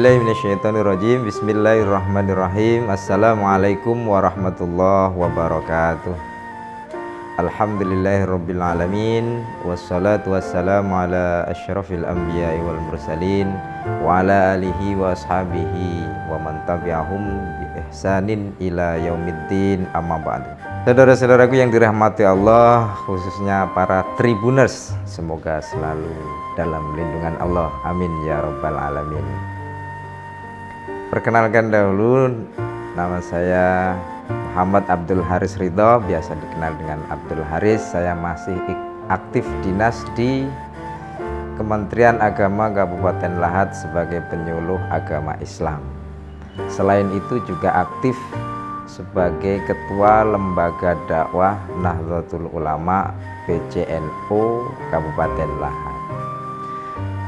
A'udzubillahi minasyaitonirrajim. Bismillahirrahmanirrahim. Assalamualaikum warahmatullahi wabarakatuh. Alhamdulillahirabbil alamin. Wassalatu wassalamu ala asyrafil anbiya'i wal mursalin wa ala alihi wa ashabihi wa man tabi'ahum bi ihsanin ila yaumiddin, amma ba'du. Saudara-saudaraku yang dirahmati Allah, khususnya para Tribuners, semoga selalu dalam lindungan Allah, amin ya rabbal alamin. Perkenalkan dahulu, nama saya Muhammad Abdul Haris Ridho, biasa dikenal dengan Abdul Haris. Saya masih aktif dinas di Kementerian Agama Kabupaten Lahat sebagai penyuluh agama Islam. Selain itu juga aktif sebagai Ketua Lembaga Dakwah Nahdlatul Ulama PCNU Kabupaten Lahat.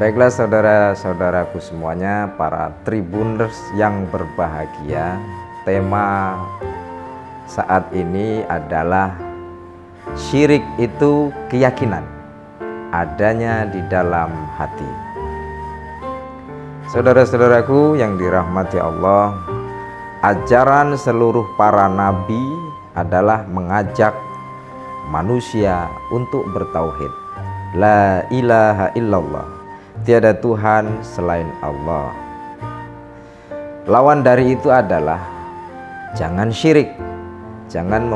Baiklah saudara-saudaraku semuanya, para Tribuners yang berbahagia, tema saat ini adalah syirik itu keyakinan adanya di dalam hati. Saudara-saudaraku yang dirahmati Allah, ajaran seluruh para nabi adalah mengajak manusia untuk bertauhid. La ilaha illallah, tiada Tuhan selain Allah. Lawan dari itu adalah jangan syirik, jangan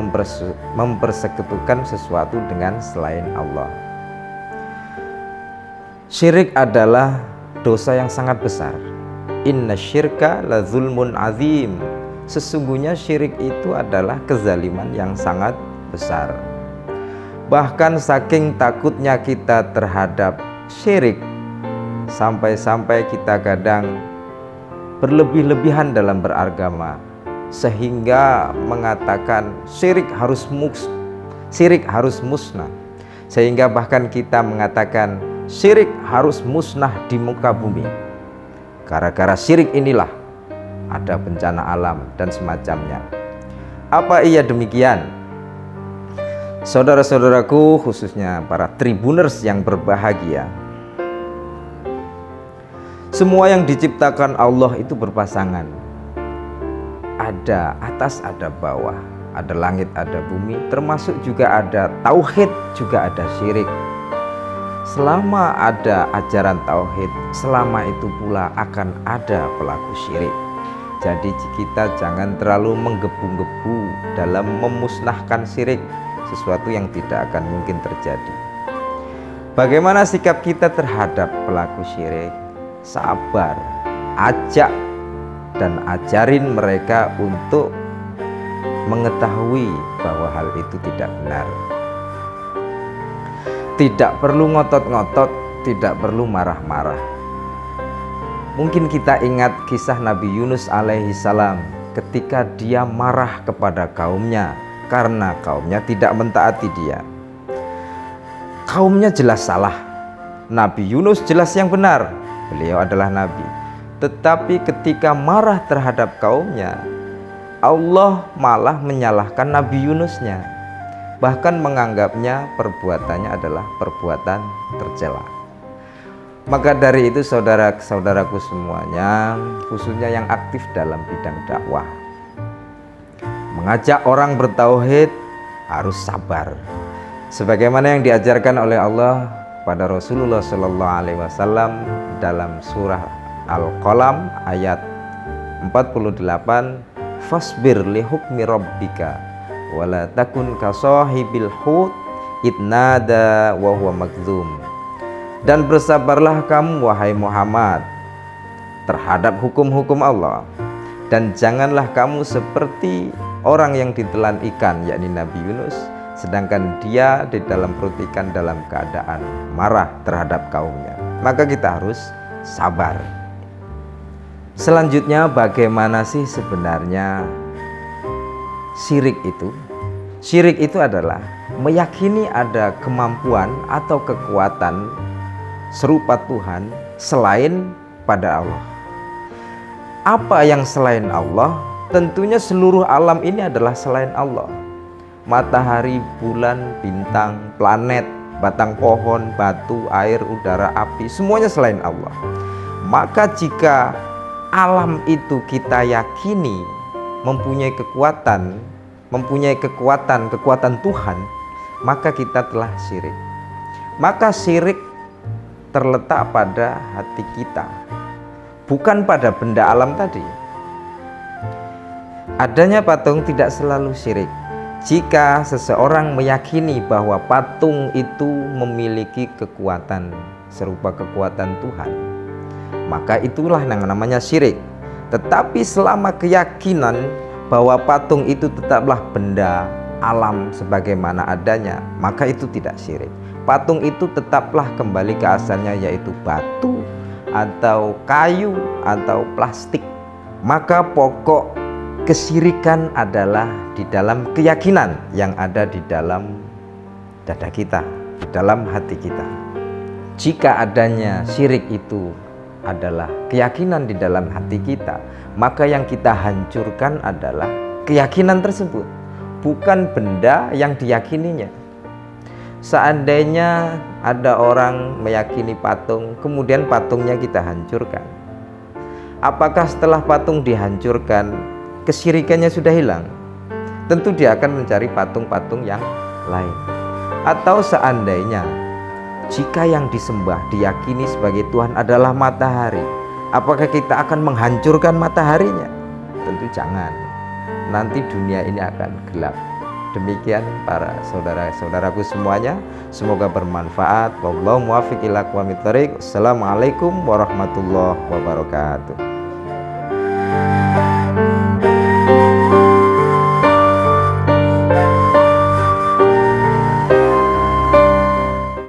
mempersekutukan sesuatu dengan selain Allah. Syirik adalah dosa yang sangat besar. Inna syirka la zulmun azim. Sesungguhnya syirik itu adalah kezaliman yang sangat besar. Bahkan saking takutnya kita terhadap syirik, sampai-sampai kita kadang berlebih-lebihan dalam beragama, sehingga mengatakan syirik harus musnah, sehingga bahkan kita mengatakan syirik harus musnah di muka bumi. Gara-gara syirik inilah ada bencana alam dan semacamnya. Apa iya demikian? Saudara-saudaraku, khususnya para Tribuners yang berbahagia, semua yang diciptakan Allah itu berpasangan. Ada atas, ada bawah, ada langit, ada bumi, termasuk juga ada tauhid, juga ada syirik. Selama ada ajaran tauhid, selama itu pula akan ada pelaku syirik. Jadi kita jangan terlalu menggebu-gebu dalam memusnahkan syirik, sesuatu yang tidak akan mungkin terjadi. Bagaimana sikap kita terhadap pelaku syirik? Sabar, ajak dan ajarin mereka untuk mengetahui bahwa hal itu tidak benar. Tidak perlu ngotot-ngotot, tidak perlu marah-marah. Mungkin kita ingat kisah Nabi Yunus alaihi salam ketika dia marah kepada kaumnya karena kaumnya tidak mentaati dia. Kaumnya jelas salah, Nabi Yunus jelas yang benar, beliau adalah nabi. Tetapi ketika marah terhadap kaumnya, Allah malah menyalahkan Nabi Yunusnya, bahkan menganggapnya perbuatannya adalah perbuatan tercela. Maka dari itu saudara-saudaraku semuanya, khususnya yang aktif dalam bidang dakwah, mengajak orang bertauhid harus sabar. Sebagaimana yang diajarkan oleh Allah pada Rasulullah SAW dalam surah Al-Qalam ayat 48, fasbir li hukmi rabbika wala takun kasahibil hut idnada wa huwa magdzum. Dan bersabarlah kamu wahai Muhammad terhadap hukum-hukum Allah, dan janganlah kamu seperti orang yang ditelan ikan, yakni Nabi Yunus, sedangkan dia di dalam perut ikan dalam keadaan marah terhadap kaumnya. Maka kita harus sabar. Selanjutnya, bagaimana sih sebenarnya syirik itu? Syirik itu adalah meyakini ada kemampuan atau kekuatan serupa Tuhan selain pada Allah. Apa yang selain Allah? Tentunya seluruh alam ini adalah selain Allah. Matahari, bulan, bintang, planet, batang pohon, batu, air, udara, api, semuanya selain Allah. Maka jika alam itu kita yakini mempunyai kekuatan Tuhan, maka kita telah syirik. Maka syirik terletak pada hati kita, bukan pada benda alam tadi. Adanya patung tidak selalu syirik. Jika seseorang meyakini bahwa patung itu memiliki kekuatan serupa kekuatan Tuhan, maka itulah yang namanya syirik. Tetapi selama keyakinan bahwa patung itu tetaplah benda alam sebagaimana adanya, maka itu tidak syirik. Patung itu tetaplah kembali ke asalnya, yaitu batu atau kayu atau plastik. Maka pokok kesyirikan adalah di dalam keyakinan yang ada di dalam dada kita, di dalam hati kita. Jika adanya syirik itu adalah keyakinan di dalam hati kita, maka yang kita hancurkan adalah keyakinan tersebut, bukan benda yang diyakininya. Seandainya ada orang meyakini patung, kemudian patungnya kita hancurkan, apakah setelah patung dihancurkan kesyirikannya sudah hilang? Tentu dia akan mencari patung-patung yang lain. Atau seandainya jika yang disembah diyakini sebagai Tuhan adalah matahari, apakah kita akan menghancurkan mataharinya? Tentu jangan. Nanti dunia ini akan gelap. Demikian para saudara-saudaraku semuanya, semoga bermanfaat. Wallahu muwaffiq ila aqwamit thoriq. Assalamualaikum warahmatullahi wabarakatuh.